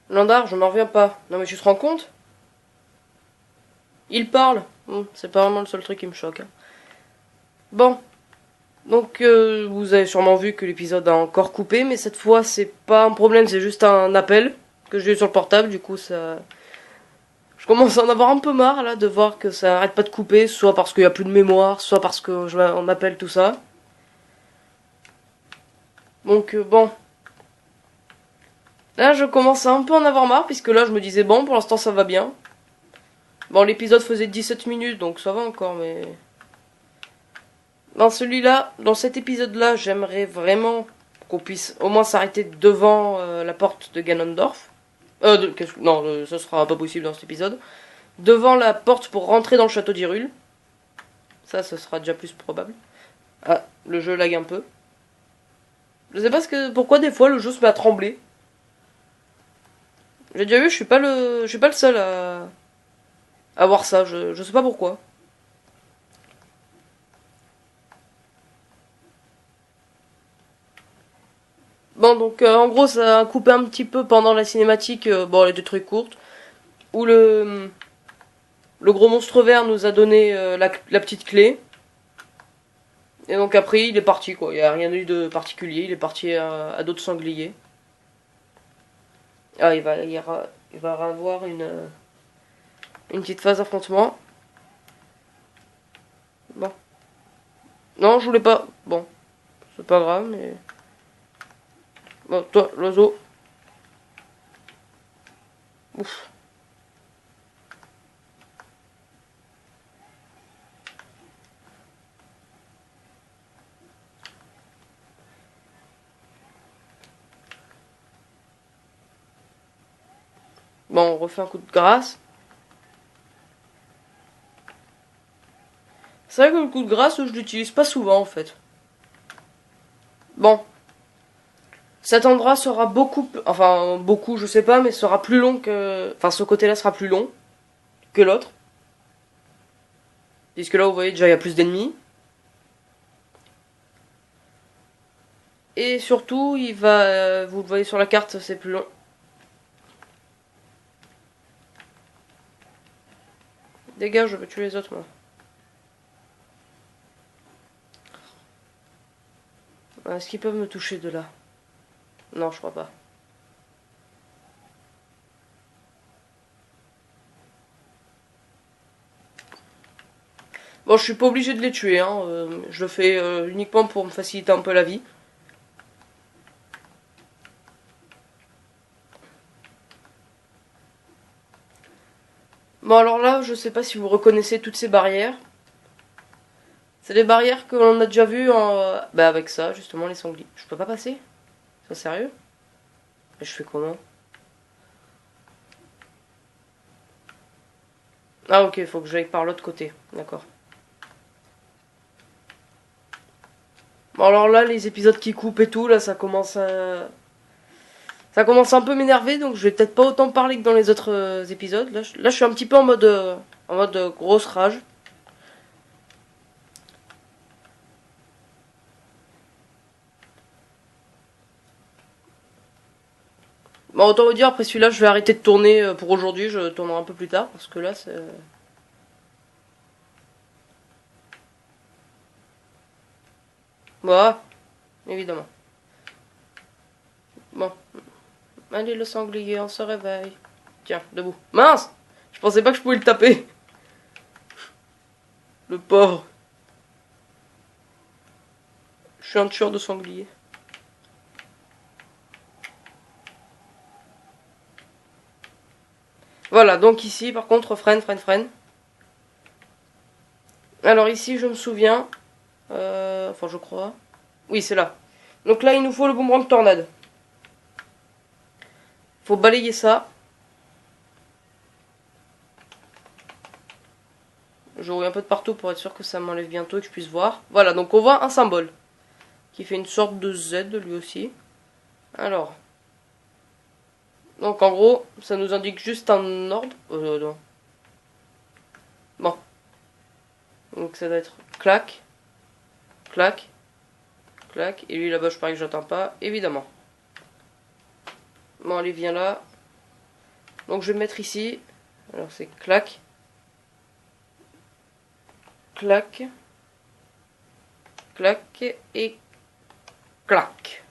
Landar, je n'en reviens pas. Non mais tu te rends compte? Il parle. C'est pas vraiment le seul truc qui me choque, hein. Bon, donc vous avez sûrement vu que l'épisode a encore coupé, mais cette fois c'est pas un problème, c'est juste un appel que j'ai eu sur le portable, du coup ça... Je commence à en avoir un peu marre là de voir que ça arrête pas de couper, soit parce qu'il y a plus de mémoire, soit parce que on m'appelle tout ça. Donc bon, là je commence à un peu en avoir marre, puisque là je me disais bon, pour l'instant ça va bien. Bon, l'épisode faisait 17 minutes, donc ça va encore, mais... Dans celui-là, dans cet épisode-là, j'aimerais vraiment qu'on puisse au moins s'arrêter devant la porte de Ganondorf. Non, ça sera pas possible dans cet épisode. Devant la porte pour rentrer dans le château d'Hyrule. Ça, ce sera déjà plus probable. Ah, le jeu lag un peu. Je sais pas pourquoi des fois le jeu se met à trembler. J'ai déjà vu, je suis pas le seul à voir ça. Je sais pas pourquoi. Bon, donc en gros, ça a coupé un petit peu pendant la cinématique. Bon, elle était très courte. Où le gros monstre vert nous a donné la petite clé. Et donc après, il est parti, quoi. Il n'y a rien eu de particulier. Il est parti à d'autres sangliers. Ah, il va avoir une petite phase d'affrontement. Bon. Non, je voulais pas. Bon, c'est pas grave, mais... Bon, toi, l'oiseau. Ouf. Bon, on refait un coup de grâce. C'est vrai que le coup de grâce, je l'utilise pas souvent, en fait. Bon. Cet endroit sera beaucoup... Enfin, beaucoup, je sais pas, mais sera plus long que... Enfin, ce côté-là sera plus long que l'autre. Puisque là, vous voyez, déjà, il y a plus d'ennemis. Et surtout, vous le voyez sur la carte, c'est plus long. Dégage, je veux tuer les autres, moi. Est-ce qu'ils peuvent me toucher de là? Non, je crois pas. Bon, je suis pas obligé de les tuer, hein. Je le fais uniquement pour me faciliter un peu la vie. Bon, alors là, je sais pas si vous reconnaissez toutes ces barrières. C'est des barrières que l'on a déjà vues bah avec ça, justement, les sangliers. Je peux pas passer? C'est sérieux? Mais je fais comment? Ah ok, faut que j'aille par l'autre côté. D'accord. Bon alors là, les épisodes qui coupent et tout, là, ça commence à... Ça commence un peu m'énerver, donc je vais peut-être pas autant parler que dans les autres épisodes. Là, je suis un petit peu en mode grosse rage. Bon, autant vous dire, après celui-là, je vais arrêter de tourner pour aujourd'hui. Je tournerai un peu plus tard, parce que là, c'est... Voilà, évidemment. Bon, allez le sanglier, on se réveille. Tiens, debout. Mince! Je pensais pas que je pouvais le taper. Le pauvre. Je suis un tueur de sanglier. Voilà, donc ici, par contre, freine. Alors ici, je me souviens... enfin, je crois... Oui, c'est là. Donc là, il nous faut le boomerang tornade. Faut balayer ça. Je roule un peu de partout pour être sûr que ça m'enlève bientôt et que je puisse voir. Voilà, donc on voit un symbole. Qui fait une sorte de Z, lui aussi. Alors. Donc en gros, ça nous indique juste un ordre. Non. Bon. Donc ça doit être clac, clac, clac. Et lui là-bas, je parie que j'attends pas, évidemment. Bon, allez, viens là. Donc je vais mettre ici. Alors c'est clac. Clac. Clac. Et clac.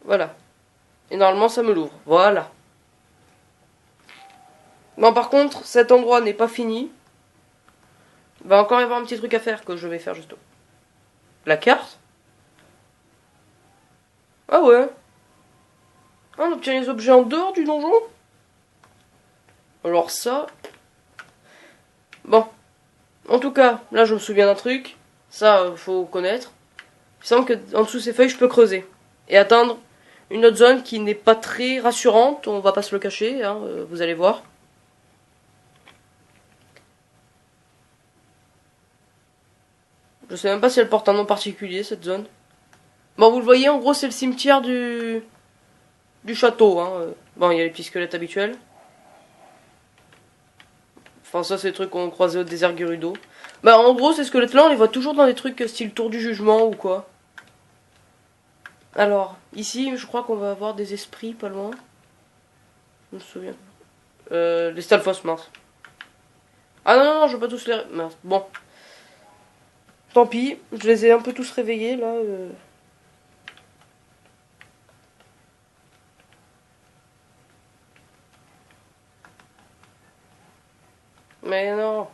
Voilà. Et normalement ça me l'ouvre. Voilà. Bon par contre, cet endroit n'est pas fini. Il va encore y avoir un petit truc à faire que je vais faire juste. La carte. Ah ouais. Ah, on obtient les objets en dehors du donjon. Alors ça... Bon. En tout cas, là je me souviens d'un truc. Ça, faut connaître. Il semble que en dessous de ces feuilles, je peux creuser. Et atteindre une autre zone qui n'est pas très rassurante. On va pas se le cacher, hein, vous allez voir. Je sais même pas si elle porte un nom particulier, cette zone. Bon, vous le voyez, en gros, c'est le cimetière du château. Hein. Bon, il y a les petits squelettes habituels. Enfin, ça, c'est les trucs qu'on croisait au désert Gerudo. Bah, en gros, ces squelettes-là, on les voit toujours dans des trucs style Tour du Jugement ou quoi. Alors, ici, je crois qu'on va avoir des esprits pas loin. Je me souviens. Les Stalfos, mince. Ah non, non, non, je veux pas tous les... Mince. Bon. Tant pis, je les ai un peu tous réveillés, là. Mais non.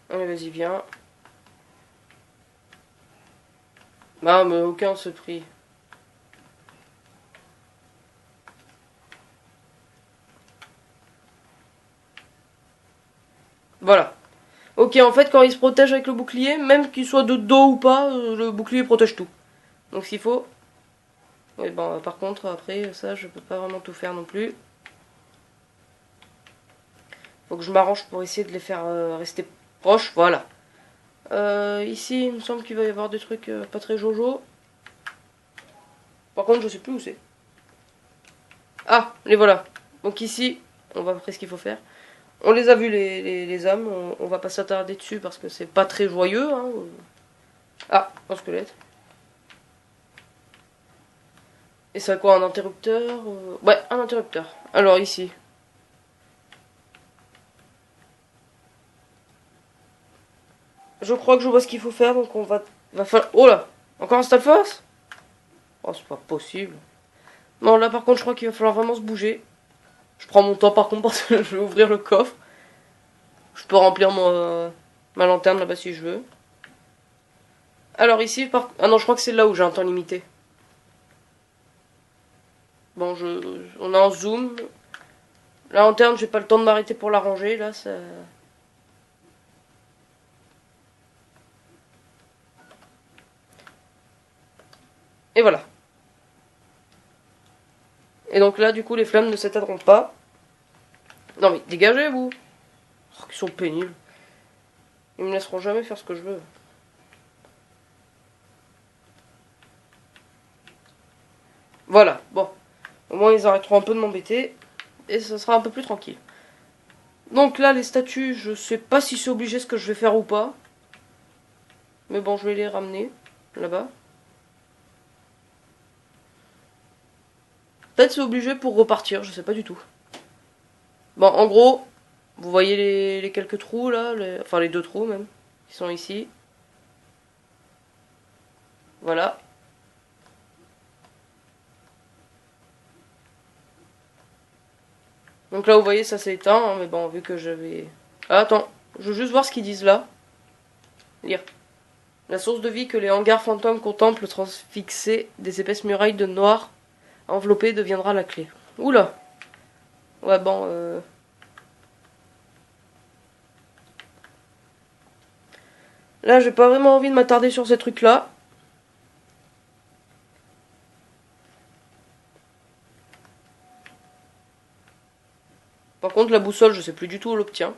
Allez, vas-y, viens. Bah, mais aucun se prie. Voilà. Ok, en fait, quand il se protège avec le bouclier, même qu'il soit de dos ou pas, le bouclier protège tout. Donc s'il faut... Ouais, bon, par contre, après, ça, je peux pas vraiment tout faire non plus. Faut que je m'arrange pour essayer de les faire rester proches, voilà. Ici, il me semble qu'il va y avoir des trucs pas très jojo. Par contre, je sais plus où c'est. Ah, les voilà. Donc ici, on va après ce qu'il faut faire. On les a vus, les âmes. On va pas s'attarder dessus parce que c'est pas très joyeux. Hein. Ah, un squelette. Et c'est quoi, un interrupteur Ouais, un interrupteur. Alors ici. Je crois que je vois ce qu'il faut faire, donc on va falloir... Oh là, encore un Stalfos. Oh, c'est pas possible. Non, là par contre, je crois qu'il va falloir vraiment se bouger. Je prends mon temps par contre parce que je vais ouvrir le coffre. Je peux remplir ma lanterne là-bas si je veux. Alors ici, ah non, je crois que c'est là où j'ai un temps limité. Bon, on a un zoom. La lanterne, j'ai pas le temps de m'arrêter pour la ranger, là, ça... Et voilà. Et donc là, du coup, les flammes ne s'éteindront pas. Non mais, dégagez, vous. Oh, ils sont pénibles. Ils me laisseront jamais faire ce que je veux. Voilà, bon. Au moins, ils arrêteront un peu de m'embêter. Et ce sera un peu plus tranquille. Donc là, les statues, je sais pas si c'est obligé ce que je vais faire ou pas. Mais bon, je vais les ramener. Là-bas. Peut-être c'est obligé pour repartir, je sais pas du tout. Bon, en gros, vous voyez les quelques trous là, enfin les deux trous même, qui sont ici. Voilà. Donc là, vous voyez, ça s'est éteint, hein, mais bon, vu que j'avais... Ah, attends, je veux juste voir ce qu'ils disent là. Lire. La source de vie que les hangars fantômes contemplent transfixée des épaisses murailles de noir enveloppées deviendra la clé. Oula. Ouais, bon, là, j'ai pas vraiment envie de m'attarder sur ces trucs-là. Par contre, la boussole, je sais plus du tout où l'obtient.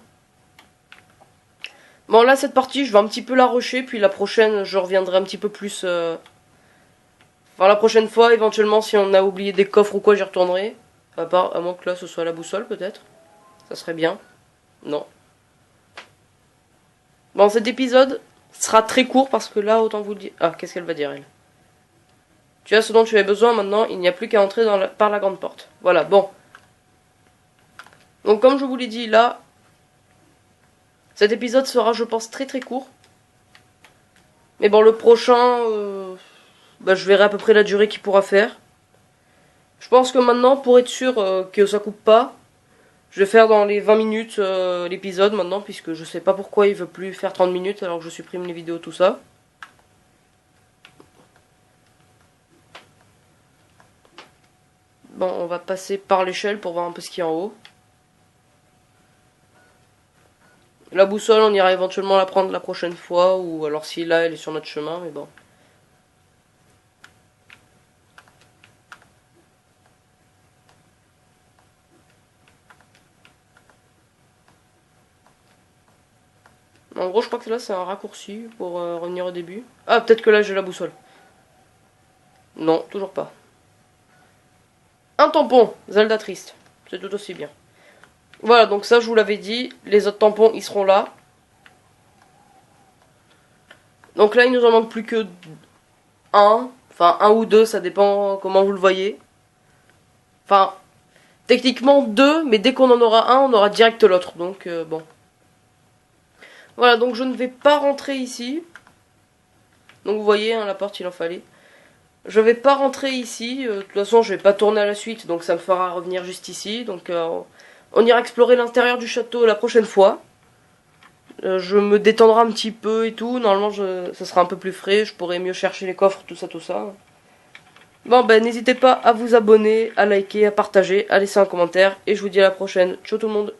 Bon, là, cette partie, je vais un petit peu la rusher, puis la prochaine, je reviendrai un petit peu plus... Enfin, la prochaine fois, éventuellement, si on a oublié des coffres ou quoi, j'y retournerai. À moins que là, ce soit la boussole, peut-être. Ça serait bien. Non. Bon, cet épisode sera très court parce que là, autant vous le dire... Ah, qu'est-ce qu'elle va dire, elle? Tu as ce dont tu avais besoin maintenant, il n'y a plus qu'à entrer par la grande porte. Voilà, bon. Donc comme je vous l'ai dit, là, cet épisode sera, je pense, très très court. Mais bon, le prochain, je verrai à peu près la durée qu'il pourra faire. Je pense que maintenant, pour être sûr que ça coupe pas, je vais faire dans les 20 minutes l'épisode maintenant, puisque je sais pas pourquoi il veut plus faire 30 minutes alors que je supprime les vidéos, tout ça. Bon, on va passer par l'échelle pour voir un peu ce qu'il y a en haut. La boussole, on ira éventuellement la prendre la prochaine fois, ou alors si là elle est sur notre chemin, mais bon. En gros, je crois que là c'est un raccourci pour revenir au début. Ah, peut-être que là j'ai la boussole. Non, toujours pas. Un tampon, Zelda triste. C'est tout aussi bien. Voilà, donc ça je vous l'avais dit. Les autres tampons, ils seront là. Donc là, il nous en manque plus que un. Enfin, un ou deux, ça dépend comment vous le voyez. Enfin, techniquement deux, mais dès qu'on en aura un, on aura direct l'autre. Donc, bon. Voilà, donc je ne vais pas rentrer ici. Donc vous voyez, hein, la porte, il en fallait. Je vais pas rentrer ici. De toute façon, je vais pas tourner à la suite, donc ça me fera revenir juste ici. Donc, on ira explorer l'intérieur du château la prochaine fois. Je me détendrai un petit peu et tout. Normalement, ça sera un peu plus frais. Je pourrai mieux chercher les coffres, tout ça, tout ça. Bon, ben, n'hésitez pas à vous abonner, à liker, à partager, à laisser un commentaire. Et je vous dis à la prochaine. Ciao tout le monde.